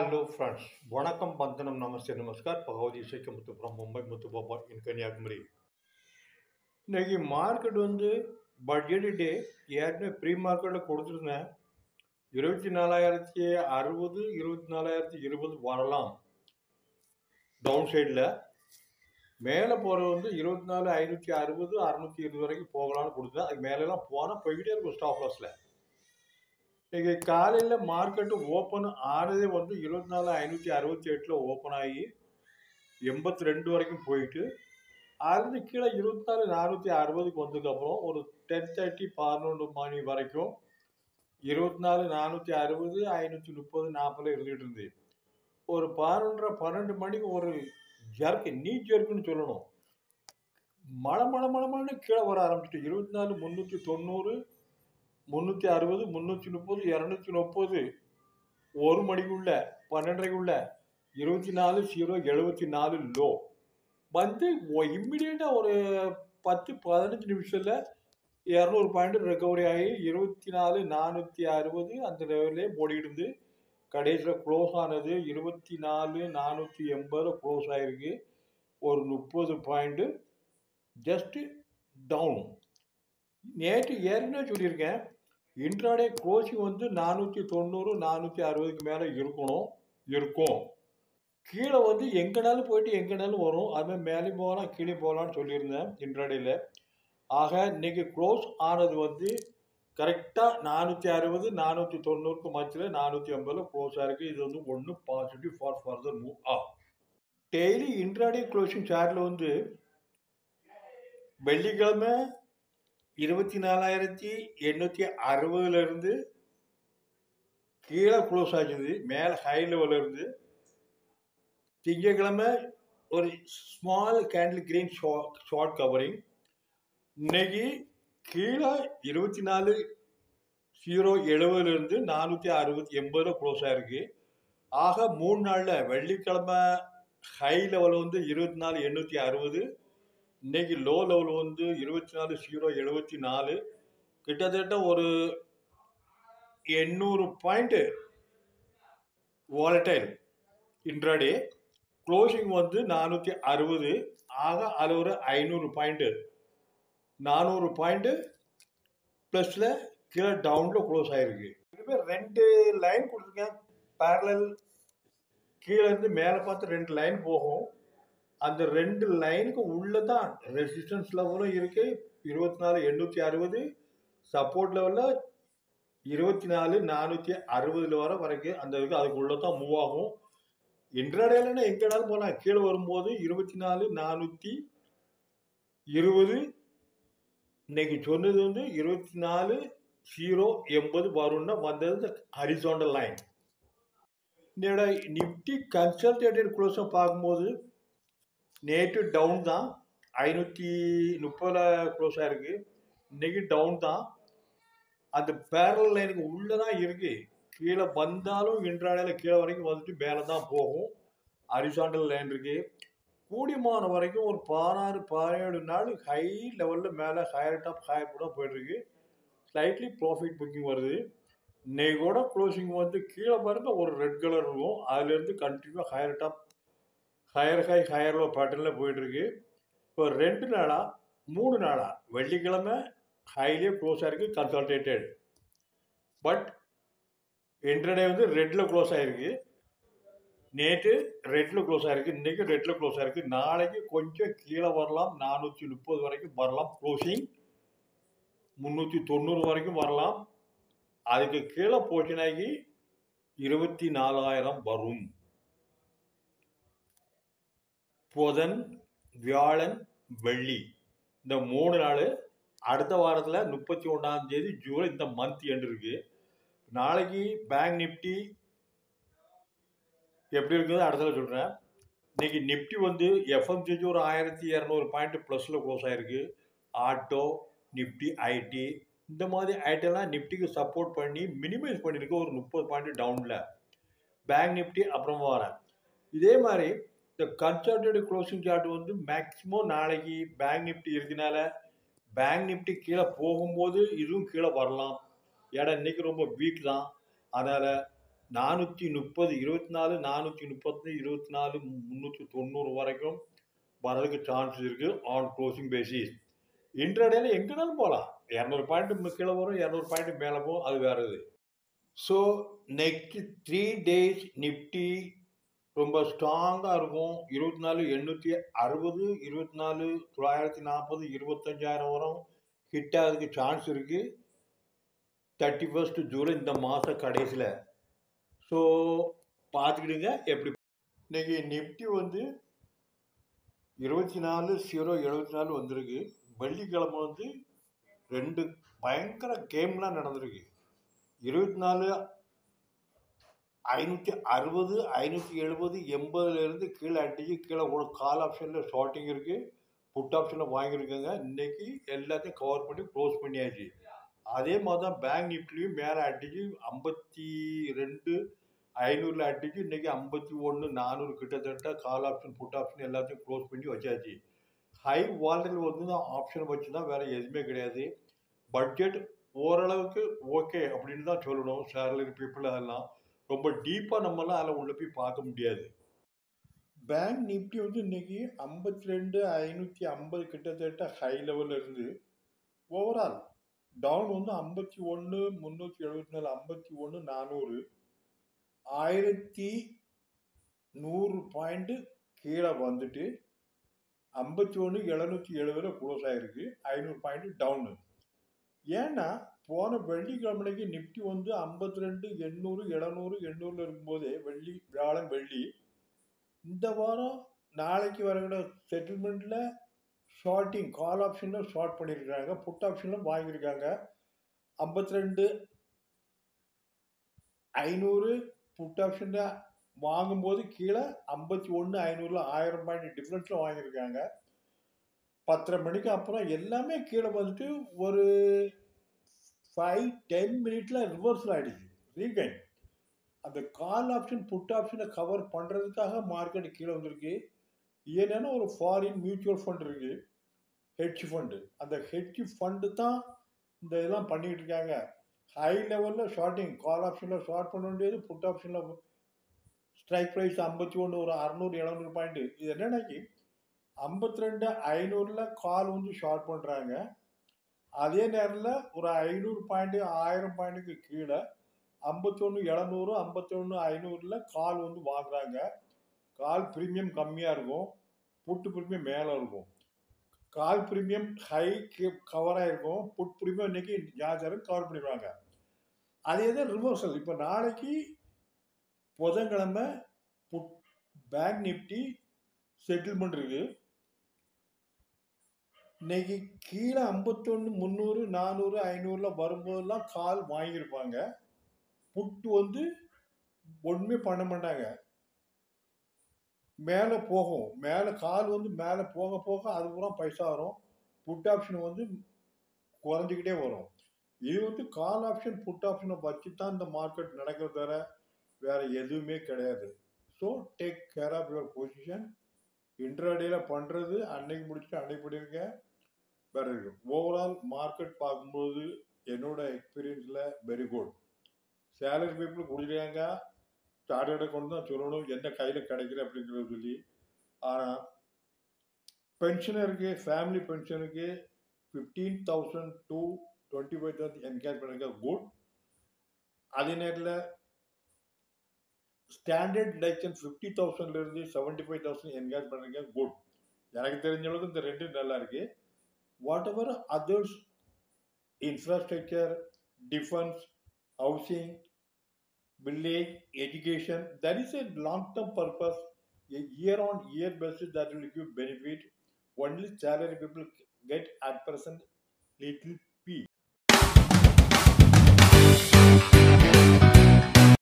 Hello friends, வணக்கம் வந்தனம் நமஸ்தே நமஸ்கார் பகவதி இசைக்கு முத்துப்புறம் மும்பை முத்துபாபா இன் கன்னியாகுமரி. இன்னைக்கு மார்க்கெட் பட்ஜெட் டே ஏற்கனவே ப்ரீ மார்க்கெட்டில் கொடுத்துருந்தேன். 24,060 24,020 வரலாம் டவுன் சைடில். மேலே போகிறது 24,560 620 வரைக்கும் போகலான்னு கொடுத்தேன். அதுக்கு மேலெல்லாம் போனால் போய்கிட்டே இருக்கும் ஸ்டாப் லாஸில். இன்றைக்கி காலையில் மார்க்கெட்டு ஓப்பன் ஆனதே 24,568 ஓப்பன் ஆகி 82 வரைக்கும் போயிட்டு அதுலேருந்து கீழே 24,460 வந்ததுக்கப்புறம் ஒரு 10:30 11 மணி வரைக்கும் 24,460 530 40 இருந்துகிட்டு இருந்து ஒரு 12 மணிக்கு ஒரு நீட் ஜர்க்குன்னு சொல்லணும், மழை கீழே வர ஆரம்பிச்சிட்டு 24,390 360 330 230 1 மணிக்குள்ள 12:30 24,074 லோ இம்மிடியேட்டாக ஒரு 10-15 நிமிஷத்தில் 200 பாயிண்ட் ரெக்கவரி ஆகி 24,460 அந்த லெவலே ஓடிக்கிட்டு இருந்து கடைசியில் க்ளோஸ் ஆனது 24,480 க்ளோஸ் ஆகிருக்கு. ஒரு 30 பாயிண்ட்டு ஜஸ்ட்டு டவுன். நேற்று ஏற்கனவே சொல்லியிருக்கேன், இன்ட்ராடே க்ளோசிங் 490 460 மேலே இருக்கும். கீழே எங்கேனாலும் போயிட்டு எங்கேனாலும் வரும். அதுமாதிரி மேலே போகலாம் கீழே போகலான்னு சொல்லியிருந்தேன் இன்ட்ராடேயில். ஆக இன்றைக்கி க்ளோஸ் ஆனது கரெக்டாக 460 490 மத்தியில் 480 க்ளோஸ் ஆகிருக்கு. இது ஒன்று positive for further move off. Daily intraday closing சார்ட்டில் வெள்ளிக்கிழமை 24,860 கீழே க்ளோஸ் ஆகிடுது, மேலே ஹை லெவலில் இருந்து. திங்கக்கிழமை ஒரு small candle green short covering. இன்னைக்கு கீழே 24,070 480 க்ளோஸ் ஆகிருக்கு. ஆக 3 நாளில் வெள்ளிக்கிழமை ஹை லெவல் 24,860, இன்னைக்கு லோ லெவல் 24,074. கிட்டத்தட்ட ஒரு 800 பாயிண்ட்டு வாலடைல். Intraday closing 460. ஆக அதில் ஒரு 500 பாயிண்ட்டு 400 பாயிண்ட்டு ப்ளஸில் கீழே டவுனில் க்ளோஸ் ஆகிருக்கு. இதுவே 2 லைன் கொடுத்துருக்கேன் பேரலல். கீழே இருந்து மேலே பார்த்து 2 லைன் போகும். அந்த 2 லைனுக்கு உள்ளே தான் ரெசிஸ்டன்ஸ் லெவலும் இருக்குது. 24,860 சப்போர்ட் லெவலில் 24,460 வரைக்கும் அந்த இதுக்கு அதுக்குள்ளே தான் மூவ் ஆகும். இன்ட்ராடேலன்னா எங்கேனாலும் போகலாம். கீழே வரும்போது 24,420 இன்னைக்கு சொன்னது 24,080 வரும்னா வந்தது ஹரிசாண்டல் லைன். என்னோட நிஃப்டி கன்சல்டேட்டட் க்ளோஸை பார்க்கும்போது நேற்று டவுன் தான், 530 க்ளோஸ் ஆகிருக்கு. இன்றைக்கி டவுன் தான். அந்த பேரல் லைனுக்கு உள்ளே தான் இருக்குது. கீழே வந்தாலும் இன்ட்ராடேல கீழே வரைக்கும் மேலே தான் போகும். ஹரிசாண்டல் லைன் இருக்குது. கூடியமான வரைக்கும் ஒரு 16-17 நாள் ஹை லெவலில் மேலே ஹையர் டாப் ஹையர் கூட போயிட்டுருக்கு. ஸ்லைட்லி ப்ராஃபிட் புக்கிங் வருது. இன்னைக்கு கூட க்ளோசிங் கீழே பாருங்க ஒரு ரெட் கலர் இருக்கும். அதுலேருந்து கண்டினியூவாக higher top higher high higher low பேட்டர்னில் போயிட்டுருக்கு. இப்போ 2 நாளாக 3 நாளாக வெள்ளிக்கிழமை ஹைலியே க்ளோஸ் ஆகிருக்கு கன்சல்டேட்டட். பட் இன்ட்ராடே ரெட்டில் க்ளோஸ் ஆகிருக்கு. நேற்று ரெட்டில் க்ளோஸ் ஆகிருக்கு, இன்றைக்கி ரெட்டில் க்ளோஸ் ஆகிருக்கு. நாளைக்கு கொஞ்சம் கீழே வரலாம், 430 வரைக்கும் வரலாம். க்ளோசிங் 390 வரைக்கும் வரலாம். அதுக்கு கீழே போச்சுனாக்கி 24,000 வரும். புதன் வியாழன் வெள்ளி இந்த 3 நாள். அடுத்த வாரத்தில் 31 ஜூலை இந்த மந்த் எண்ட் இருக்குது. நாளைக்கு பேங்க் நிஃப்டி எப்படி இருக்குது அடுத்தது சொல்கிறேன். இன்றைக்கி நிஃப்டி எஃப்எம்சிஜி ஒரு 1,200 பாயிண்ட் ப்ளஸில் க்ளோஸ் ஆகிருக்கு. ஆட்டோ நிஃப்டி ஐடி இந்த மாதிரி ஐட்டெல்லாம் நிஃப்டிக்கு சப்போர்ட் பண்ணி மினிமைஸ் பண்ணியிருக்கு ஒரு 30 பாயிண்ட் டவுனில். பேங்க் நிஃப்டி அப்புறம் வரேன். இதே மாதிரி இந்த கன்சல்டேட்டிவ் க்ளோசிங் சார்ட் மேக்ஸிமம் நாளைக்கு பேங்க் நிஃப்டி இருக்கனால பேங்க் நிஃப்டி கீழே போகும்போது இதுவும் கீழே வரலாம். ஏன்னா இன்றைக்கி ரொம்ப வீக் தான். அதனால் 430, 24, 430, 24, 390 வரைக்கும் வரதுக்கு சான்ஸ் இருக்கு ஆன் க்ளோசிங் பேசிஸ். இன்ட்ராடேல எங்கனாலும் போகலாம். 200 பாயிண்ட் கீழே வரும், 200 பாயிண்ட் மேலே போகும், அது வேற இது. ஸோ நெக்ஸ்ட் 3 டேஸ் நிஃப்டி ரொம்ப ஸ்ட்ராங்காக இருக்கும். 24,860, 24,940, 25,000 வரும் ஹிட் ஆகிறதுக்கு சான்ஸ் இருக்குது 31st ஜூலை இந்த மாத கடைசியில். ஸோ பார்த்துக்கிடுங்க எப்படி. இன்னைக்கு நிஃப்டி வந்து 24,074 வந்திருக்கு. வெள்ளிக்கிழமை வந்து 2 பயங்கர கேம்லாம் நடந்திருக்கு. 24,560, 570, 80லேருந்து கீழே அடிச்சு கீழே ஒரு கால் ஆப்ஷனில் ஷார்ட்டிங் இருக்குது, புட் ஆப்ஷனில் வாங்கியிருக்கேங்க. இன்னைக்கு எல்லாத்தையும் கவர் பண்ணி க்ளோஸ் பண்ணியாச்சு. அதே மாதிரி தான் பேங்க் நிஃப்டிலையும் மேலே அடிச்சு 52,500 அடிச்சு இன்னைக்கு 51,400 கிட்டத்தட்ட கால் ஆப்ஷன் புட் ஆப்ஷன் எல்லாத்தையும் க்ளோஸ் பண்ணி வச்சாச்சு. ஹை வால்டில் வந்து தான் ஆப்ஷன் வச்சு தான் வேறு எதுவுமே கிடையாது. பட்ஜெட் ஓரளவுக்கு ஓகே அப்படின்னு தான் சொல்லணும். சேலரி பீப்புள் அதெல்லாம் ரொம்ப டீப்பாக நம்மளாம் அதில் உள்ள போய் பார்க்க முடியாது. பேங்க் நிஃப்டி வந்து இன்னைக்கு 52,550 கிட்டத்தட்ட ஹை லெவலில் இருந்து ஓவரால் டவுன் வந்து 51,374, 51,400, 1,100 பாயிண்ட் கீழே வந்துட்டு 51,770 க்ளோஸ் ஆகிருக்கு. 500 பாயிண்ட் டவுனு. ஏன்னா போன வெள்ளிக்கிழமைக்கு நிஃப்டி வந்து 52,800, 700, 800 இருக்கும்போதே வியாழன் வெள்ளி இந்த வாரம் நாளைக்கு வரக்கூடிய செட்டில்மெண்ட்டில் ஷார்ட்டிங் கால் ஆப்ஷனில் ஷார்ட் பண்ணியிருக்காங்க, புட் ஆப்ஷனில் வாங்கியிருக்காங்க. 52,500 புட் ஆப்ஷனில் வாங்கும்போது கீழே 51,500 1000 பாயிண்ட் டிஃப்ரென்ஸில் வாங்கியிருக்காங்க. 10:30 மணிக்கு அப்புறம் எல்லாமே கீழே வந்துட்டு ஒரு 5-10 மினிட்ல ரிவர்ஸில் ஆகிடுச்சு, ரீகைன். அந்த கால் ஆப்ஷன் புட் ஆப்ஷனை கவர் பண்ணுறதுக்காக மார்க்கெட் கீழே வந்திருக்கு. ஏன்னா ஒரு ஃபாரின் மியூச்சுவல் ஃபண்ட் இருக்குது, ஹெட்ஜ் ஃபண்டு. அந்த ஹெட்ஜ் ஃபண்டு தான் இந்த இதெல்லாம் பண்ணிகிட்டு இருக்காங்க. ஹை லெவலில் ஷார்ட்டிங் கால் ஆப்ஷனில் ஷார்ட் பண்ண வேண்டியது, புட் ஆப்ஷனில் ஸ்ட்ரைக் ப்ரைஸ் 51, ஒரு 600, 700 பாயிண்ட்டு. இது என்னன்னாக்கி 52,500 கால் வந்து ஷார்ட் பண்ணுறாங்க. அதே நேரத்தில் ஒரு 500 பாயிண்ட் 1000 பாயிண்ட்டுக்கு கீழே 51,700, 51,500 கால் வந்து வாங்குறாங்க. கால் ப்ரீமியம் கம்மியாக இருக்கும், புட்டு ப்ரீமியம் மேலே இருக்கும். கால் ப்ரீமியம் ஹை கவராக இருக்கும், புட் ப்ரீமியம் இன்னைக்கு ஜாஜரும் கவர் பண்ணிடுவாங்க. அதே தான் ரிவர்சல். இப்போ நாளைக்கு புதன்கிழமை பேங்க் நிஃப்டி செட்டில்மெண்ட் இருக்குது. இன்னைக்கு கீழே 51,300, 400, 500 வரும்போதெல்லாம் கால் வாங்கியிருப்பாங்க. புட்டு வந்து ஒன்றுமே பண்ண மாட்டாங்க, மேலே போகும். மேலே கால் வந்து மேலே போக போக அது பூரா பைசா வரும். புட் ஆப்ஷன் வந்து குறைஞ்சிக்கிட்டே வரும். இது வந்து கால் ஆப்ஷன் புட் ஆப்ஷனை வச்சு தான் இந்த மார்க்கெட் நடக்கிறது தவிர வேறு எதுவுமே கிடையாது. So take care of your position. இன்ட்ராடேயில் பண்ணுறது அன்னைக்கு முடிச்சுட்டு அன்னைக்கு பண்ணியிருக்க வேறு இருக்கு. ஓவரால் மார்க்கெட் பார்க்கும்போது என்னோட எக்ஸ்பீரியன்ஸில் வெரி குட். சேலரி பீப்புள் கொடுக்குறாங்க, சார்ட்டர்டை கொண்டு தான் சொல்லணும் என்ன கையில் கிடைக்கிற அப்படிங்கிறத சொல்லி. ஆனால் பென்ஷனருக்கு, ஃபேமிலி பென்ஷனுக்கு 15,000 to 25,000 என்கேஜ் பண்ணுங்க, குட். அதே நேரத்தில் ஸ்டாண்டர்ட் டிடக்ஷன் 50,000லேருந்து 75,000 என்கேஜ் பண்ணுங்க, குட். எனக்கு தெரிஞ்ச அளவுக்கு இந்த ரெண்டு நல்லா இருக்கு. What ever others infrastructure, defence, housing, village, education, that is a long-term purpose, a year-on-year basis that will give benefit. Only salary people get at present little